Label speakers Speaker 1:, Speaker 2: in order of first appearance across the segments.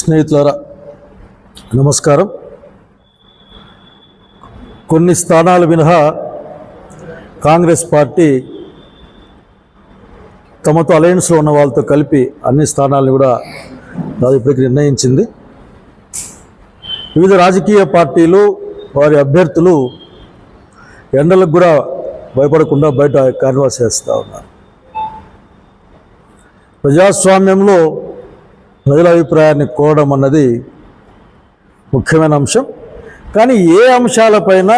Speaker 1: స్నేహితులారా నమస్కారం. కొన్ని స్థానాలు మినహా కాంగ్రెస్ పార్టీ తమతో అలయన్స్లో ఉన్న వాళ్ళతో కలిపి అన్ని స్థానాలను కూడా ఇప్పటికి నిర్ణయించింది. వివిధ రాజకీయ పార్టీలు వారి అభ్యర్థులు ఎండలకు కూడా భయపడకుండా బయట కాన్వాస్ చేస్తూ ఉన్నారు. ప్రజాస్వామ్యంలో ప్రజల అభిప్రాయాన్ని కోరడం అన్నది ముఖ్యమైన అంశం. కానీ ఏ అంశాలపైన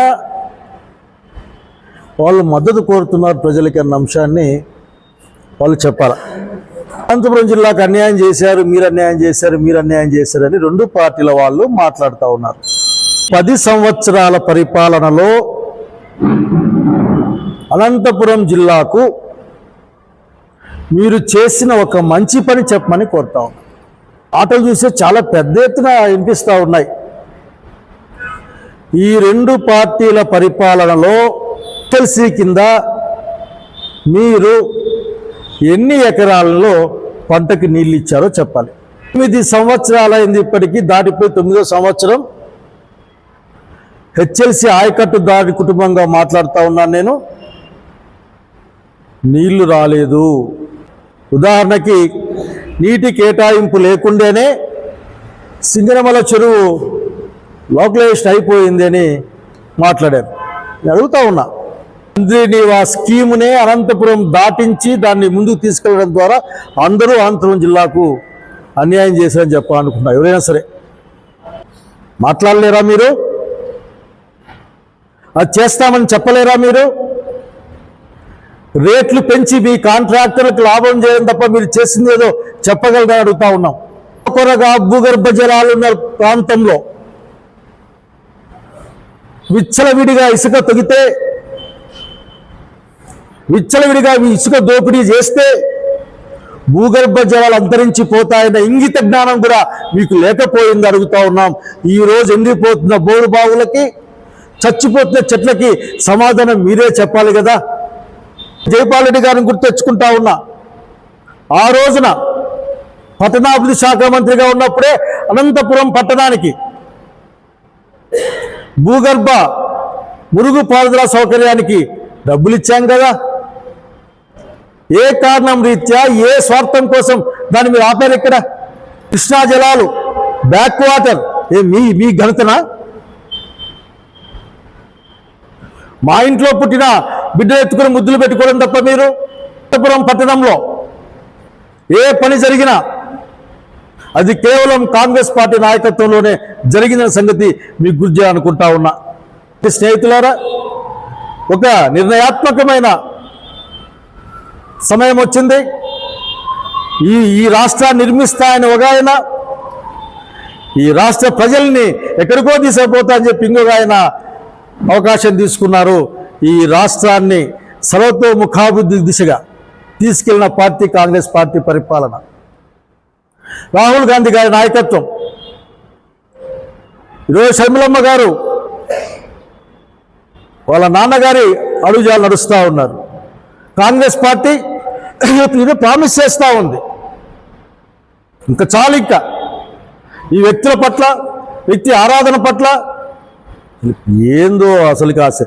Speaker 1: వాళ్ళు మద్దతు కోరుతున్నారు ప్రజలకి అన్న అంశాన్ని వాళ్ళు చెప్పాలి. అనంతపురం జిల్లాకు అన్యాయం చేశారు, మీరు అన్యాయం చేశారు, మీరు అన్యాయం చేశారని రెండు పార్టీల వాళ్ళు మాట్లాడుతూ ఉన్నారు. 10 సంవత్సరాల పరిపాలనలో అనంతపురం జిల్లాకు మీరు చేసిన ఒక మంచి పని చెప్పమని కోరుతా ఉన్నాం. ఆటలు చూస్తే చాలా పెద్ద ఎత్తున వినిపిస్తూ ఉన్నాయి. ఈ రెండు పార్టీల పరిపాలనలో ఎల్సీ కింద మీరు ఎన్ని ఎకరాలలో పంటకి నీళ్ళు ఇచ్చారో చెప్పాలి. 9 సంవత్సరాలైంది, ఇప్పటికీ దాటిపోయి 9వ సంవత్సరం. హెచ్ఎల్సీ ఆయకట్టుదారి కుటుంబంగా మాట్లాడుతూ ఉన్నాను నేను. నీళ్లు రాలేదు. ఉదాహరణకి నీటి కేటాయింపు లేకుండానే సింగనమల చెరువు లోకలైజేషన్ అయిపోయింది అని మాట్లాడారు. నేను అడుగుతా ఉన్నా, నీవు ఆ స్కీమునే అనంతపురం దాటించి దాన్ని ముందుకు తీసుకెళ్లడం ద్వారా అందరూ అనంతపురం జిల్లాకు అన్యాయం చేశారని చెప్పాలనుకున్నా. ఎవరైనా సరే మాట్లాడలేరా మీరు? అది చేస్తామని చెప్పలేరా మీరు? రేట్లు పెంచి మీ కాంట్రాక్టర్లకు లాభం చేయడం తప్ప మీరు చేసింది ఏదో చెప్పగలరని అడుగుతా ఉన్నాం. కొరగా భూగర్భ జలాలున్న ప్రాంతంలో విచ్చలవిడిగా ఇసుక తొగితే, విచ్చలవిడిగా మీ ఇసుక దోపిడీ చేస్తే భూగర్భ జలాలు అంతరించిపోతాయన్న ఇంగిత జ్ఞానం కూడా మీకు లేకపోయింది అడుగుతా ఉన్నాం. ఈరోజు ఎండిపోతున్న బోరు బావులకి, చచ్చిపోతున్న చెట్లకి సమాధానం మీరే చెప్పాలి కదా. జైపాల్ రెడ్డి గారిని గుర్తు తెచ్చుకుంటా ఉన్నా. ఆ రోజున పట్టణాభివృద్ధి శాఖ మంత్రిగా ఉన్నప్పుడే అనంతపురం పట్టణానికి భూగర్భ మురుగు పారుదల సౌకర్యానికి డబ్బులు ఇచ్చాం కదా. ఏ కారణం రీత్యా, ఏ స్వార్థం కోసం దాన్ని మీరు ఆపారు? ఇక్కడ కృష్ణా జలాలు, బ్యాక్ వాటర్ మీ ఘనతనా? మా ఇంట్లో పుట్టిన బిడ్డలు ఎత్తుకుని ముద్దులు పెట్టుకోవడం తప్ప మీరు అనంతపురం పట్టణంలో ఏ పని జరిగినా అది కేవలం కాంగ్రెస్ పార్టీ నాయకత్వంలోనే జరిగిన సంగతి మీకు గుర్తు చేయాలనుకుంటా ఉన్నా. స్నేహితులారా, ఒక నిర్ణయాత్మకమైన సమయం వచ్చింది. ఈ రాష్ట్రాన్ని నిర్మిస్తాయని ఒక ఆయన, ఈ రాష్ట్ర ప్రజల్ని ఎక్కడికో తీసుకుపోతా అని చెప్పి ఇంకొక ఆయన అవకాశం తీసుకున్నారు. ఈ రాష్ట్రాన్ని సర్వతోముఖాభివృద్ధి దిశగా తీసుకెళ్లిన పార్టీ కాంగ్రెస్ పార్టీ పరిపాలన. రాహుల్ గాంధీ గారి నాయకత్వం. ఈరోజు షర్మిలమ్మ గారు వాళ్ళ నాన్నగారి అడుగుజాలు నడుస్తూ ఉన్నారు. కాంగ్రెస్ పార్టీ ఇది ప్రామిస్ చేస్తూ ఉంది. ఇంకా చాలు, ఇంకా ఈ వ్యక్తుల పట్ల, వ్యక్తి ఆరాధన పట్ల ఏందో అసలు కాదు.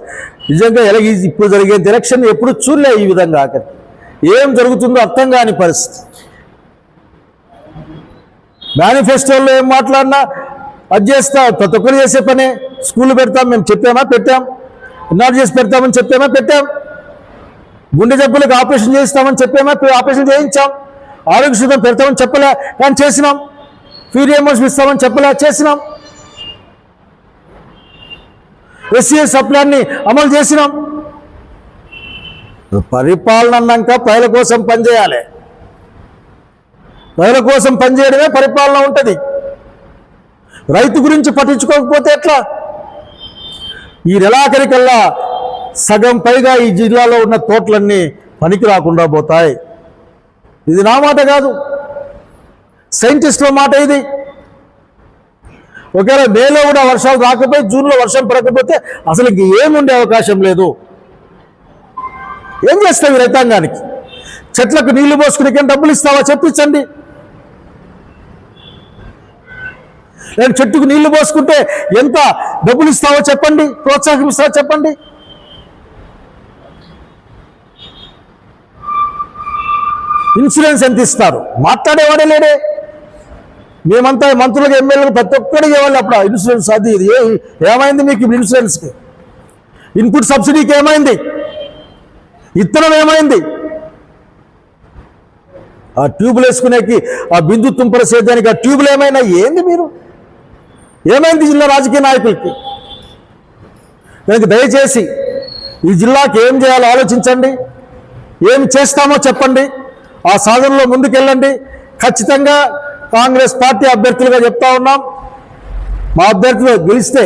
Speaker 1: నిజంగా ఇప్పుడు జరిగే ఎలక్షన్ ఎప్పుడు చూడలే ఈ విధంగా. ఆఖరి ఏం జరుగుతుందో అర్థం కాని పరిస్థితి. మేనిఫెస్టోలో ఏం మాట్లాడినా అది చేస్తా, ప్రతి ఒక్కరు చేసే పనే. స్కూళ్ళు పెడతాం, మేము చెప్పామా? పెట్టాం. ఇన్నాళ్ళు చేసి పెడతామని చెప్పామా? పెట్టాం. గుండె జబ్బులకు ఆపరేషన్ చేస్తామని చెప్పామా? ఆపరేషన్ చేయించాం. ఆరోగ్య శుద్ధం పెడతామని చెప్పలే, కానీ చేసినాం. ఫ్రీ రియంబర్స్మెంట్ ఇస్తామని చెప్పలే, చేసినాం. ఎస్సీఎస్ సప్లాన్ని అమలు చేసినాం. పరిపాలన అన్నాక ప్రజల కోసం పనిచేయాలి. ప్రజల కోసం పనిచేయడమే పరిపాలన ఉంటుంది. రైతు గురించి పట్టించుకోకపోతే ఎట్లా? ఈ నెలాఖరికల్లా సగం పైగా ఈ జిల్లాలో ఉన్న తోటలన్నీ పనికి రాకుండా పోతాయి. ఇది నా మాట కాదు, సైంటిస్టుల మాట ఇది. ఒకవేళ మేలో కూడా వర్షాలు రాకపోయి, జూన్లో వర్షం పడకపోతే అసలు ఇంక ఏముండే అవకాశం లేదు. ఏం చేస్తావు రైతాంగానికి? చెట్లకు నీళ్లు పోసుకునే డబ్బులు ఇస్తావా? చెప్పించండి. నేను చెట్టుకు నీళ్లు పోసుకుంటే ఎంత డబ్బులు ఇస్తావో చెప్పండి, ప్రోత్సాహం ఇస్తావో చెప్పండి. ఇన్సూరెన్స్ ఎంత ఇస్తారు? మాట్లాడేవాడే లేడే. మేమంతా మంత్రులకు, ఎమ్మెల్యేలకు ప్రతి ఒక్కడికి ఇవ్వాలి అప్పుడు ఇన్సూరెన్స్. అది ఇది ఏమైంది మీకు ఇన్సూరెన్స్కి? ఇన్పుట్ సబ్సిడీకి ఏమైంది? ఇత్తనం ఏమైంది? ఆ ట్యూబులు వేసుకునేకి, ఆ బిందు తుంపర సేద్యానికి ఆ ట్యూబులు ఏమైనా? ఏంది మీరు? ఏమైంది జిల్లా రాజకీయ నాయకులకి? దానికి దయచేసి ఈ జిల్లాకి ఏం చేయాలో ఆలోచించండి, ఏం చేస్తామో చెప్పండి, ఆ సాధనలో ముందుకెళ్ళండి. ఖచ్చితంగా కాంగ్రెస్ పార్టీ అభ్యర్థులుగా చెప్తా ఉన్నాం, మా అభ్యర్థులు గెలిస్తే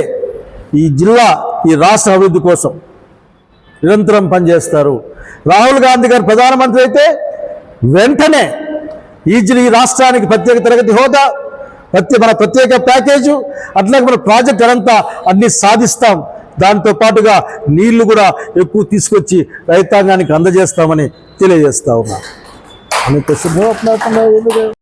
Speaker 1: ఈ జిల్లా, ఈ రాష్ట్ర అభివృద్ధి కోసం నిరంతరం పనిచేస్తారు. రాహుల్ గాంధీ గారు ప్రధానమంత్రి అయితే వెంటనే ఈ రాష్ట్రానికి ప్రత్యేక తరగతి హోదా, మన ప్రత్యేక ప్యాకేజు, అట్లాగే మన ప్రాజెక్ట్ అంతా అన్ని సాధిస్తాం. దాంతో పాటుగా నీళ్లు కూడా ఎక్కువ తీసుకొచ్చి రైతాంగానికి అందజేస్తామని తెలియజేస్తా ఉన్నా.